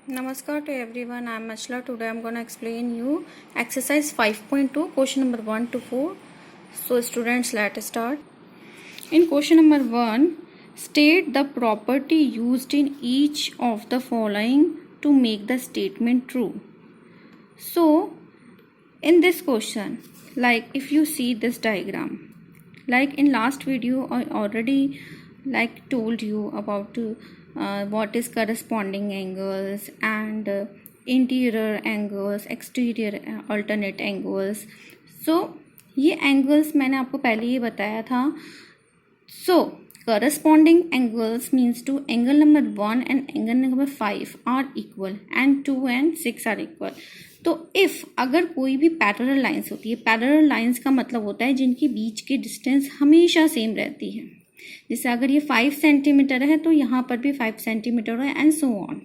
Namaskar to everyone. I am Machla. Today I am going to explain you exercise 5.2 question number 1 to 4. So students, let's start. In question number 1, state the property used in each of the following to make the statement true. So in this question, like if you see this diagram, like in last video I already told you about what is corresponding angles and interior angles, exterior alternate angles. So ये angles मैंने आपको पहले ही बताया था. So corresponding angles means to angle number 1 and angle number 5 are equal and 2 and 6 are equal. तो if अगर कोई भी पैरेलल लाइंस होती है, पैरेलल लाइंस का मतलब होता है जिनके बीच की डिस्टेंस हमेशा सेम रहती है. जैसे अगर ये 5 सेंटीमीटर है तो यहाँ पर भी 5 सेंटीमीटर है एंड सो ऑन.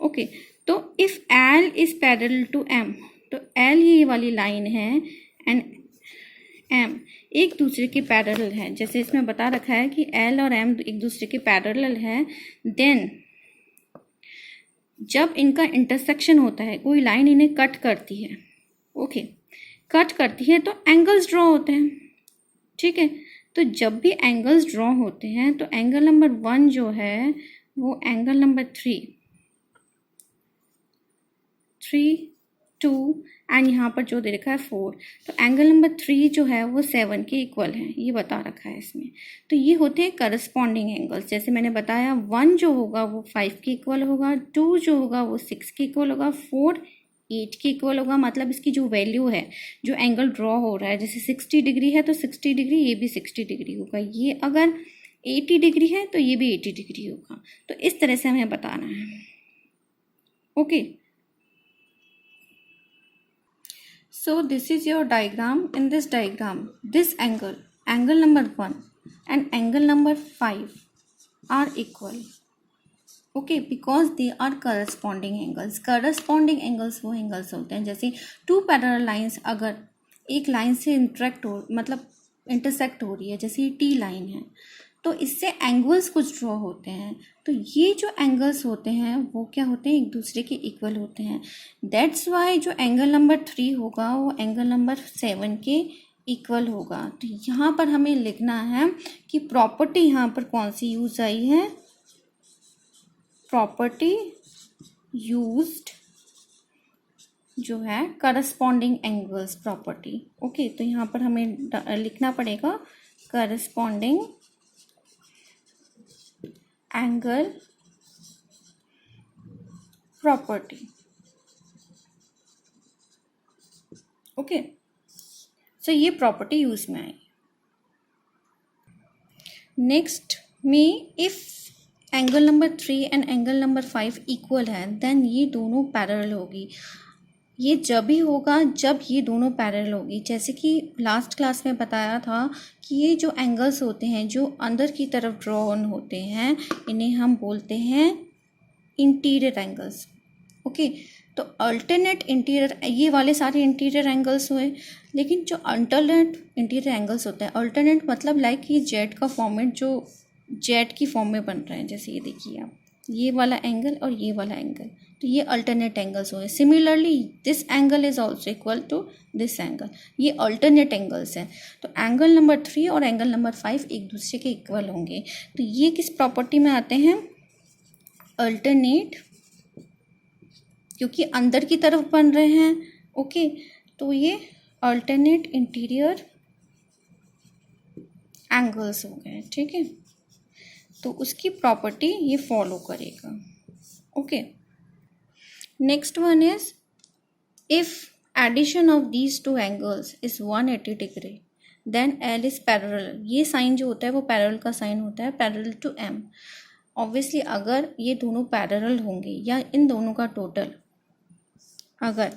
ओके, तो if L is parallel to M, तो एल ये वाली लाइन है एंड एम एक दूसरे के पैरेलल है. जैसे इसमें बता रखा है कि एल और एम एक दूसरे के पैरेलल है, देन जब इनका इंटरसेक्शन होता है, कोई लाइन इन्हें कट करती है, ओके, कट करती है तो एंगल्स ड्रॉ होते हैं. ठीक है, तो जब भी एंगल्स ड्रॉ होते हैं तो एंगल नंबर 1 जो है वो एंगल नंबर 3, 2 एंड यहाँ पर जो दे रखा है 4, तो एंगल नंबर 3 जो है वो 7 के इक्वल है, ये बता रखा है इसमें. तो ये होते हैं करस्पॉन्डिंग एंगल्स. जैसे मैंने बताया 1 जो होगा वो 5 के इक्वल होगा, 2 जो होगा वो 6 के इक्वल होगा, 4 8 के इक्वल होगा. मतलब इसकी जो वैल्यू है, जो एंगल ड्रॉ हो रहा है, जैसे 60 डिग्री है तो 60 डिग्री ये भी 60 डिग्री होगा. ये अगर 80 डिग्री है तो ये भी 80 डिग्री होगा. तो इस तरह से हमें बताना है. Okay, so this is your diagram. In this diagram, this angle, angle number 1 and angle number 5 are equal. Okay, because they are corresponding angles. Corresponding angles वो angles होते हैं जैसे two parallel lines अगर एक लाइन से intersect हो रही है, जैसे ये टी लाइन है, तो इससे एंगल्स कुछ ड्रॉ होते हैं. तो ये जो एंगल्स होते हैं वो क्या होते हैं, एक दूसरे के इक्वल होते हैं. दैट्स वाई जो एंगल नंबर 3 होगा वो एंगल नंबर 7 के इक्वल होगा. तो यहाँ पर हमें लिखना है कि प्रॉपर्टी यहाँ पर कौन सी यूज आई है, प्रॉपर्टी यूज्ड जो है करस्पॉन्डिंग एंगल्स प्रॉपर्टी. ओके, तो यहाँ पर हमें लिखना पड़ेगा करस्पॉन्डिंग एंगल प्रॉपर्टी. ओके, सो ये प्रॉपर्टी यूज में आई. नेक्स्ट में if angle number 3 and angle number 5 equal है, देन ये दोनों पैरेलल होगी. ये जब भी होगा जब ये दोनों पैरेलल होगी. जैसे कि लास्ट क्लास में बताया था कि ये जो एंगल्स होते हैं जो अंदर की तरफ ड्रॉ ऑन होते हैं, इन्हें हम बोलते हैं इंटीरियर एंगल्स. ओके, तो अल्टरनेट इंटीरियर, ये वाले सारे इंटीरियर एंगल्स हुए. लेकिन जो अल्टरनेट इंटीरियर एंगल्स होते हैं, अल्टरनेट मतलब लाइक ये जेड का फॉर्मेट जो जेड की फॉर्म में बन रहे हैं. जैसे ये देखिए आप, ये वाला एंगल और ये वाला एंगल, तो ये अल्टरनेट एंगल्स हुए. Similarly this angle is also equal to this angle, ये अल्टरनेट एंगल्स हैं. तो एंगल नंबर 3 और एंगल नंबर 5 एक दूसरे के इक्वल होंगे. तो ये किस प्रॉपर्टी में आते हैं, अल्टरनेट, क्योंकि अंदर की तरफ बन रहे हैं. ओके, तो ये अल्टरनेट इंटीरियर एंगल्स हो गए. ठीक है, तो उसकी प्रॉपर्टी ये फॉलो करेगा. Okay, next one is if addition of these two angles is 180 degree then L is parallel. ये साइन जो होता है वो पैरेलल का साइन होता है, पैरेलल टू एम. ऑब्वियसली अगर ये दोनों पैरेलल होंगे या इन दोनों का टोटल अगर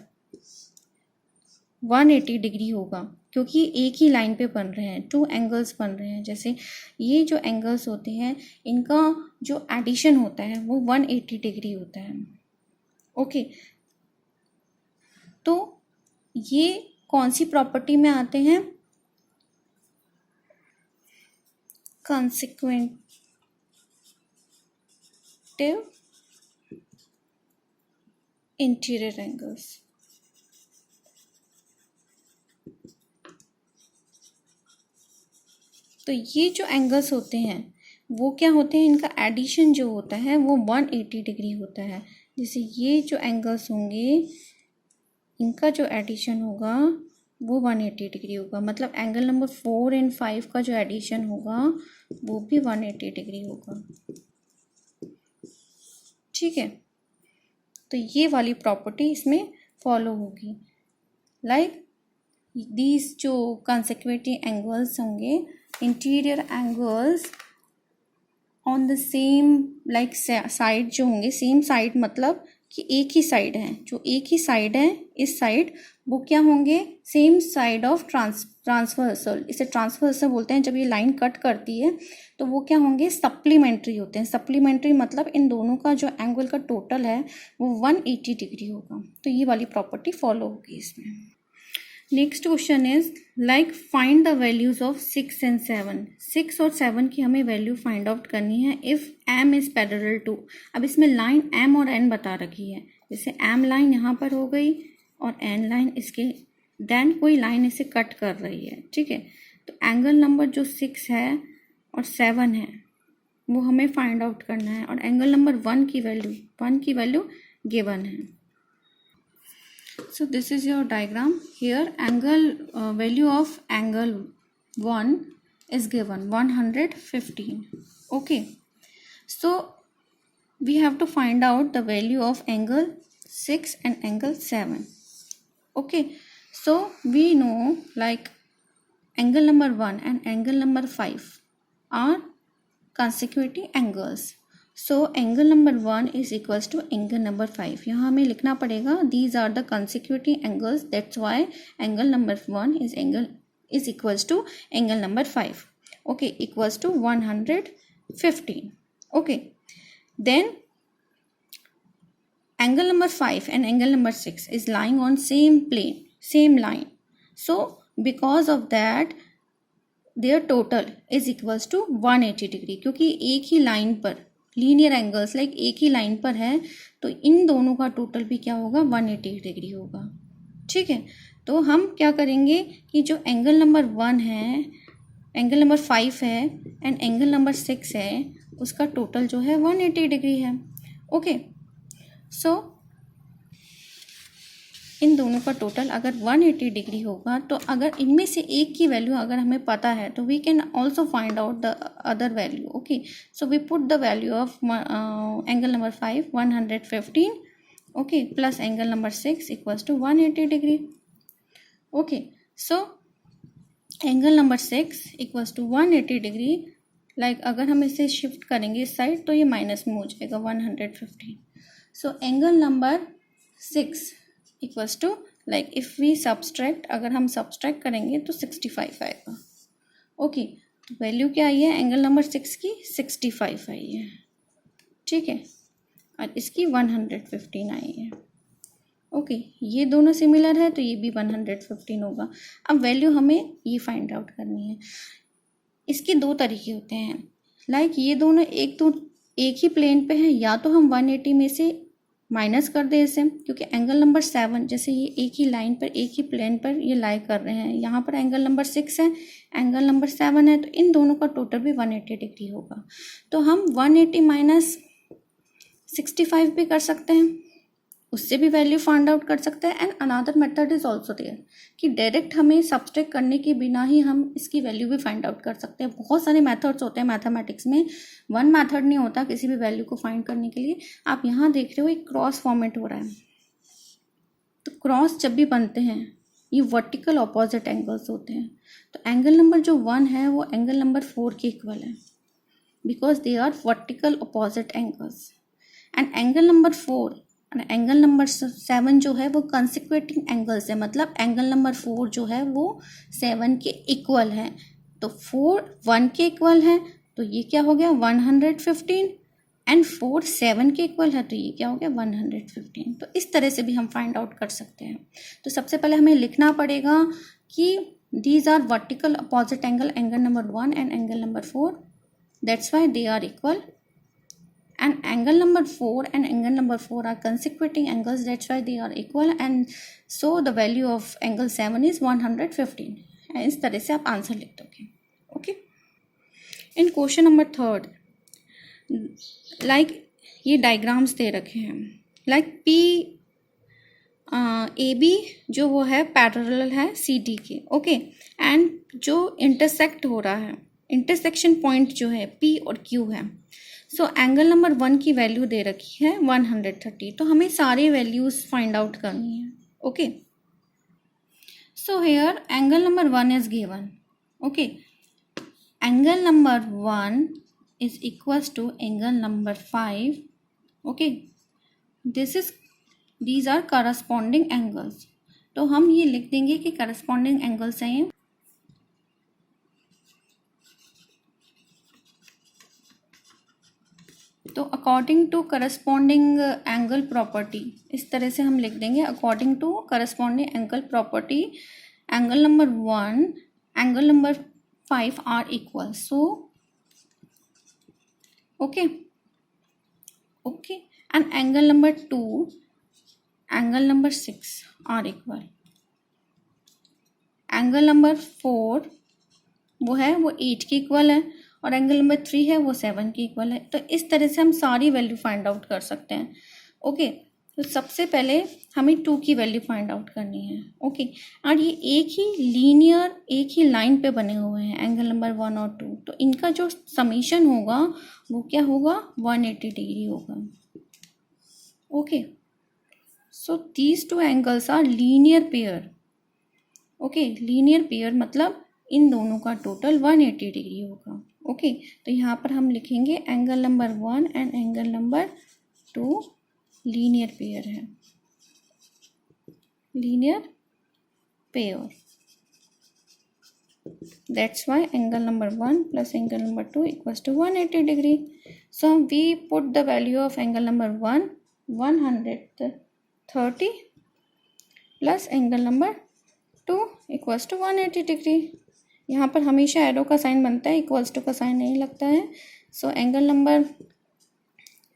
180 डिग्री होगा, क्योंकि एक ही लाइन पे बन रहे हैं, 2 एंगल्स बन रहे हैं. जैसे ये जो एंगल्स होते हैं इनका जो एडिशन होता है वो 180 डिग्री होता है. ओके, तो ये कौन सी प्रॉपर्टी में आते हैं, कंसेक्वेंटिव इंटीरियर एंगल्स। तो ये जो एंगल्स होते हैं वो क्या होते हैं, इनका एडिशन जो होता है वो 180 डिग्री होता है। जैसे ये जो एंगल्स होंगे इनका जो एडिशन होगा वो 180 डिग्री होगा, मतलब एंगल नंबर 4 एंड 5 का जो एडिशन होगा वो भी 180 डिग्री होगा। ठीक है, तो ये वाली प्रॉपर्टी इसमें फॉलो होगी। लाइक दीज जो कंसेक्यूटिव एंगल्स होंगे, interior angles on the same like side जो होंगे, सेम साइड मतलब कि एक ही साइड है, जो एक ही साइड है इस साइड, वो क्या होंगे, सेम साइड ऑफ ट्रांसवर्सल। इसे ट्रांसवर्सल बोलते हैं। जब ये लाइन कट करती है तो वो क्या होंगे, सप्लीमेंट्री होते हैं। सप्लीमेंट्री मतलब इन दोनों का जो एंगल का टोटल है वो 180 डिग्री होगा। तो ये वाली प्रॉपर्टी फॉलो होगी इसमें। Next question is like find the values of 6 and 7। 6 और 7 की हमें वैल्यू फाइंड आउट करनी है if m is parallel to. अब इसमें लाइन m और n बता रखी है, जैसे m लाइन यहाँ पर हो गई और n लाइन इसके, देन कोई लाइन इसे कट कर रही है। ठीक है, तो एंगल नंबर जो 6 है और 7 है वो हमें फाइंड आउट करना है, और एंगल नंबर 1 की वैल्यू गिवन है। So this is your diagram. Here angle value of angle 1 is given 115. Okay, so we have to find out the value of angle 6 and angle 7. Okay, so we know like angle number 1 and angle number 5 are consecutive angles. So angle number 1 is equals to angle number 5. यहाँ हमें लिखना पड़ेगा these are the consecutive angles, that's why angle number 1 is equals to angle number 5. Okay, equals to 115. Okay, then angle number 5 and angle number 6 is lying on same plane, same line. So because of that their total is equals to 180 degree, क्योंकि एक ही line पर linear angles like एक ही line पर है तो इन दोनों का total भी क्या होगा, 180 डिग्री होगा। ठीक है, तो हम क्या करेंगे कि जो एंगल नंबर 1 है, एंगल नंबर 5 है एंड एंगल नंबर 6 है उसका टोटल जो है 180 डिग्री है। ओके, सो इन दोनों का टोटल अगर 180 डिग्री होगा तो अगर इनमें से एक की वैल्यू अगर हमें पता है तो we can also find out the other value. Okay, so we put the value of angle number 5 115, okay, plus angle number 6 equals to 180 degree. Okay, so angle number 6 equals to 180 degree. Like अगर हम इसे shift करेंगे इस side तो ये minus में हो जाएगा 115। So angle number 6 equals to like if we subtract, अगर हम सब्सट्रैक्ट करेंगे तो 65 आएगा। ओके, तो वैल्यू क्या आई है एंगल नंबर 6 की, 65 आई है। ठीक है, और इसकी 115 आई है। ओके, ये दोनों सिमिलर है तो ये भी 115 होगा। अब वैल्यू हमें ये फाइंड आउट करनी है। इसके दो तरीके होते हैं, लाइक ये दोनों एक ही प्लेन पे है, या तो हम 180 में से माइनस कर दे इसे, क्योंकि एंगल नंबर 7 जैसे ये एक ही लाइन पर एक ही प्लेन पर ये लाई कर रहे हैं, यहाँ पर एंगल नंबर 6 है, एंगल नंबर 7 है, तो इन दोनों का टोटल भी 180 डिग्री होगा। तो हम 180 माइनस 65 भी कर सकते हैं, उससे भी वैल्यू फाइंड आउट कर सकते हैं। And another method is also there कि डायरेक्ट हमें सब्सट्रैक्ट करने के बिना ही हम इसकी वैल्यू भी फाइंड आउट कर सकते हैं। बहुत सारे मेथड्स होते हैं मैथमेटिक्स में, वन मेथड नहीं होता किसी भी वैल्यू को फाइंड करने के लिए। आप यहाँ देख रहे हो एक क्रॉस फॉर्मेट हो रहा है, तो क्रॉस जब भी बनते हैं ये वर्टिकल अपोजिट एंगल्स होते हैं। तो एंगल नंबर जो 1 है वो एंगल नंबर 4 के इक्वल है, because they are vertical opposite angles. And angle number 4 और एंगल नंबर 7 जो है वो कंसेक्यूटिव एंगल्स है, मतलब एंगल नंबर 4 जो है वो 7 के इक्वल है। तो 4 1 के इक्वल है तो ये क्या हो गया 115, एंड 4 7 के इक्वल है तो ये क्या हो गया 115। तो इस तरह से भी हम फाइंड आउट कर सकते हैं। तो सबसे पहले हमें लिखना पड़ेगा कि these are vertical opposite angle, angle number 1 and angle number 4, that's why they are equal. and angle number 4 and angle number 4 are consecutive angles, that's why they are equal, and so the value of angle 7 is 115. इस तरह से आप answer लिख दोगे. Okay. इन question number 3 like ये diagrams दे रखे हैं, like P A B जो वो है पैरेलल है सी डी के. ओके. एंड जो इंटरसेक्ट हो रहा है, इंटरसेक्शन पॉइंट जो है पी और क्यू है. सो एंगल नंबर 1 की वैल्यू दे रखी है 130. तो हमें सारे वैल्यूज फाइंड आउट करनी है. Okay. So here angle number 1 is given. Okay. Angle number 1 is equals to angle number 5. Okay, these are corresponding angles. तो हम ये लिख देंगे कि corresponding angles हैं. तो according to corresponding angle property इस तरह से हम लिख देंगे. According to corresponding angle property angle number 1 angle number 5 are equal. So okay, and angle number 2 angle number 6 are equal. angle number 4 वो है वो 8 के इक्वल है और एंगल नंबर 3 है वो 7 के इक्वल है. तो इस तरह से हम सारी वैल्यू फाइंड आउट कर सकते हैं. ओके. तो सबसे पहले हमें 2 की वैल्यू फाइंड आउट करनी है. ओके. और ये एक ही लीनियर एक ही लाइन पे बने हुए हैं एंगल नंबर 1 और 2. तो इनका जो समीशन होगा वो क्या होगा 180 डिग्री होगा. Okay. So these 2 angles are linear pair. Okay. Linear pair मतलब इन दोनों का टोटल 180 डिग्री होगा. ओके. तो यहाँ पर हम लिखेंगे angle number 1 and angle number 2 linear pair है. Linear pair. That's why angle number 1 plus angle number 2 equals to 180 degree. So we put the value of angle number 1 130 plus angle number 2 equals to 180 degree. यहाँ पर हमेशा arrow का sign बनता है, equals to का sign नहीं लगता है. सो एंगल नंबर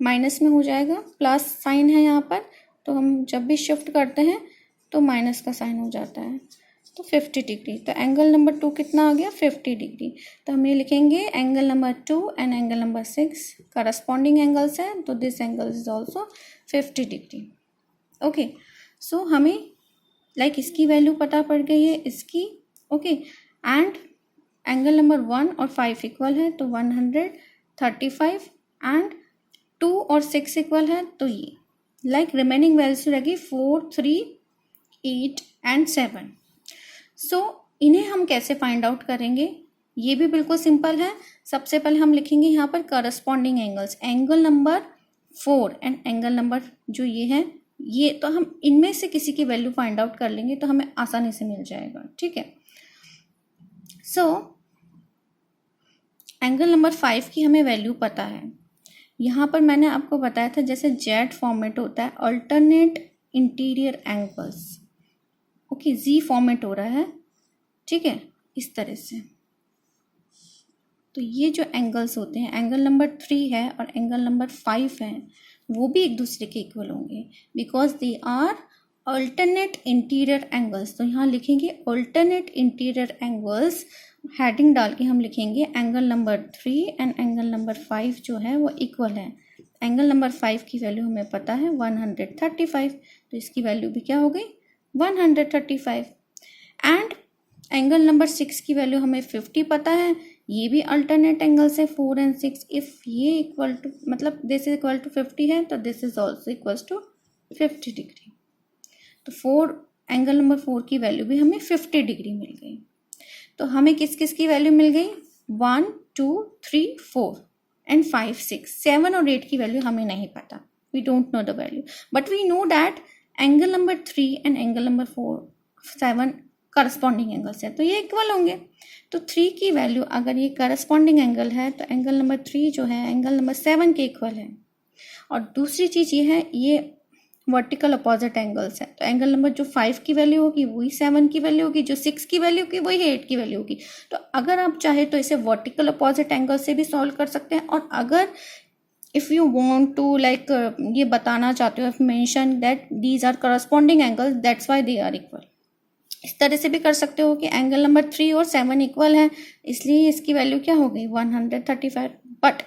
माइनस में हो जाएगा, प्लस साइन है यहाँ पर, तो हम जब भी शिफ्ट करते हैं तो माइनस का साइन हो जाता है. तो 50 डिग्री. तो एंगल नंबर 2 कितना आ गया 50 डिग्री. तो हम ये लिखेंगे angle number 2 and angle number 6 corresponding angles हैं. तो this angle is also 50 degree. Okay. So हमें लाइक इसकी वैल्यू पता पड़ गई है इसकी. ओके. एंड एंगल नंबर 1 और 5 इक्वल है तो 135 एंड 2 और 6 इक्वल है. तो ये लाइक रिमेनिंग वैल्यूज रहेगी 4 3 8 एंड 7. सो इन्हें हम कैसे फाइंड आउट करेंगे ये भी बिल्कुल सिंपल है. सबसे पहले हम लिखेंगे यहाँ पर corresponding angles. Angle number 4 and angle number जो ये है ये, तो हम इनमें से किसी की वैल्यू फाइंड आउट कर लेंगे तो हमें आसानी से मिल जाएगा. ठीक है. सो एंगल नंबर 5 की हमें वैल्यू पता है. यहाँ पर मैंने आपको बताया था जैसे जेड फॉर्मेट होता है अल्टरनेट इंटीरियर एंगल्स. ओके. जी फॉर्मेट हो रहा है. ठीक है. इस तरह से. तो ये जो एंगल्स होते हैं एंगल नंबर 3 है और एंगल नंबर 5 है वो भी एक दूसरे के इक्वल होंगे because they are alternate interior angles. तो यहाँ लिखेंगे अल्टरनेट इंटीरियर एंगल्स. हेडिंग डाल के हम लिखेंगे angle number 3 and angle number 5 जो है वो इक्वल है. एंगल नंबर 5 की वैल्यू हमें पता है 135. तो इसकी वैल्यू भी क्या हो गई 135. एंड एंगल नंबर 6 की वैल्यू हमें 50 पता है. ये भी अल्टरनेट एंगल्स है 4 एंड 6. इफ ये इक्वल टू मतलब दिस इज इक्वल टू 50 है तो this is also equal to 50 degree. तो 4 एंगल नंबर 4 की वैल्यू भी हमें 50 डिग्री मिल गई. तो हमें किस किस की वैल्यू मिल गई 1 2 3 4 एंड 5 6 7 और 8 की वैल्यू हमें नहीं पता. We don't know the value but we know that angle number 3 and angle number 4 7 corresponding angles है तो ये इक्वल होंगे. तो 3 की वैल्यू अगर ये करस्पॉन्डिंग एंगल है तो एंगल नंबर 3 जो है एंगल नंबर 7 के इक्वल है. और दूसरी चीज़ ये है ये वर्टिकल अपोजिट एंगल्स है. तो एंगल नंबर जो 5 की वैल्यू होगी वही 7 की वैल्यू होगी, जो 6 की वैल्यू होगी वही 8 की वैल्यू होगी. तो अगर आप चाहे तो इसे वर्टिकल अपोजिट एंगल से भी सॉल्व कर सकते हैं और अगर if you want to like ये बताना चाहते हो, mention that these are corresponding angles that's why they are equal. इस तरह से भी कर सकते हो कि एंगल नंबर 3 और 7 इक्वल है, इसलिए इसकी वैल्यू क्या हो गई 135। बट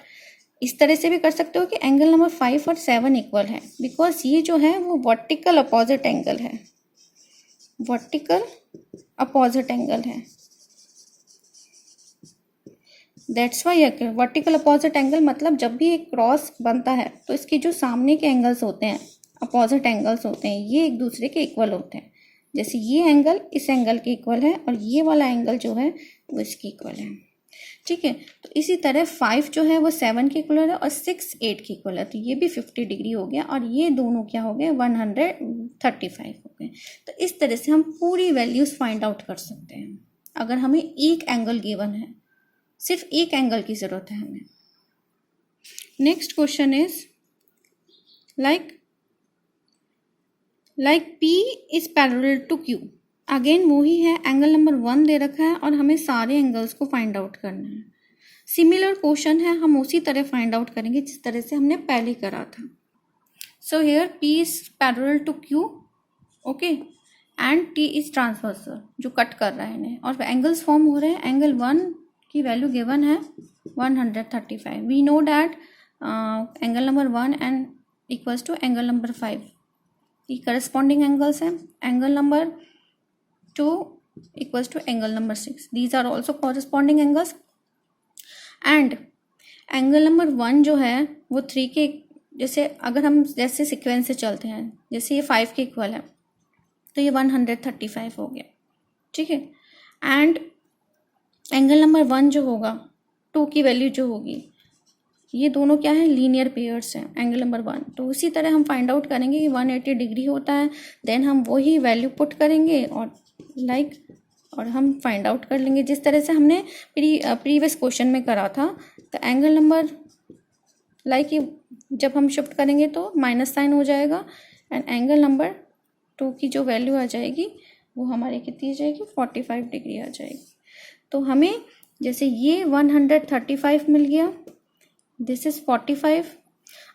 इस तरह से भी कर सकते हो कि एंगल नंबर 5 और 7 इक्वल है, बिकॉज ये जो है वो वर्टिकल अपोजिट एंगल है, वर्टिकल अपोजिट एंगल है। That's why vertical opposite angle मतलब जब भी एक क्रॉस बनता है तो इसके जो सामने के एंगल्स होते हैं, अपोजिट एंगल्स होते हैं, ये एक दूसरे के इक्वल होते हैं। जैसे ये एंगल इस एंगल के इक्वल है और ये वाला एंगल जो है वो इसके इक्वल है, ठीक है। तो इसी तरह 5 जो है वो 7 के इक्वल है और 6 8 के इक्वल है, तो ये भी 50 डिग्री हो गया और ये दोनों क्या हो गए 135 हो गए। तो इस तरह से हम पूरी वैल्यूज फाइंड आउट कर सकते हैं अगर हमें एक एंगल गिवन है, सिर्फ एक एंगल की जरूरत है हमें। Next question is like P is parallel to Q। Again वो ही है, एंगल नंबर 1 दे रखा है और हमें सारे एंगल्स को फाइंड आउट करना है। सिमिलर क्वेश्चन है, हम उसी तरह फाइंड आउट करेंगे जिस तरह से हमने पहले करा था। So here P is parallel to Q, okay, and T is transversal जो कट कर रहा है इन्हें, और एंगल्स फॉर्म हो रहे हैं। एंगल 1 की वैल्यू गिवन है 135। We know that angle number 1 and equals to angle number 5 ये करस्पॉन्डिंग एंगल्स हैं। Angle number 2 equals to angle number 6, these are also corresponding angles. And angle number 1 जो है वो 3 के, जैसे अगर हम जैसे सीक्वेंस से चलते हैं, जैसे ये 5 के इक्वल है तो ये 135 हो गया, ठीक है। एंड एंगल नंबर 1 जो होगा 2 की वैल्यू जो होगी, ये दोनों क्या है लीनियर पेयर्स हैं एंगल नंबर 1। तो उसी तरह हम फाइंड आउट करेंगे कि 180 डिग्री होता है, देन हम वही वैल्यू पुट करेंगे और और हम फाइंड आउट कर लेंगे जिस तरह से हमने प्रीवियस क्वेश्चन में करा था। तो एंगल नंबर ये जब हम शिफ्ट करेंगे तो माइनस साइन हो जाएगा एंड एंगल नंबर 2 की जो वैल्यू आ जाएगी वो हमारी कितनी आ जाएगी 45 डिग्री आ जाएगी। तो हमें जैसे ये 135 मिल गया, दिस इज 45।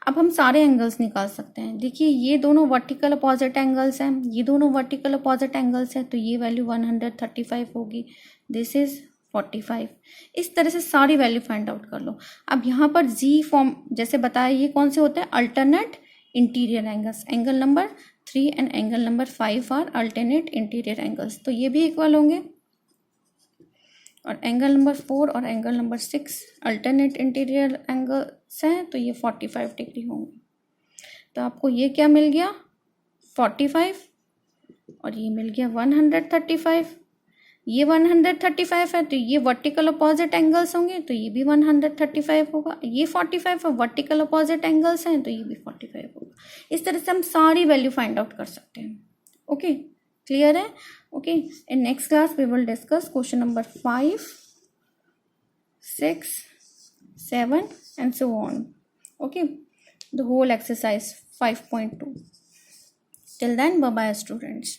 अब हम सारे एंगल्स निकाल सकते हैं। देखिए ये दोनों वर्टिकल अपोजिट एंगल्स हैं, ये दोनों वर्टिकल अपोजिट एंगल्स हैं, तो ये वैल्यू 135 होगी, दिस इज 45। इस तरह से सारी वैल्यू फाइंड आउट कर लो। अब यहाँ पर जी फॉर्म जैसे बताया, ये कौन से होते हैं alternate interior angles. Angle number 3 and angle number 5 are alternate interior angles, तो ये भी इक्वल होंगे। और एंगल नंबर 4 और angle number 6 alternate interior angles हैं, तो ये 45 डिग्री होंगे। तो आपको ये क्या मिल गया 45 और ये मिल गया 135। ये 135 है तो ये वर्टिकल अपोजिट एंगल्स होंगे, तो ये भी 135 होगा। ये 45 और वर्टिकल अपोजिट एंगल्स हैं तो ये भी 45 होगा। इस तरह से हम सारी वैल्यू फाइंड आउट कर सकते हैं। ओके, क्लियर है? Okay, in next class we will discuss question number 5, 6, 7 and so on. Okay, the whole exercise 5.2. Till then, bye bye students.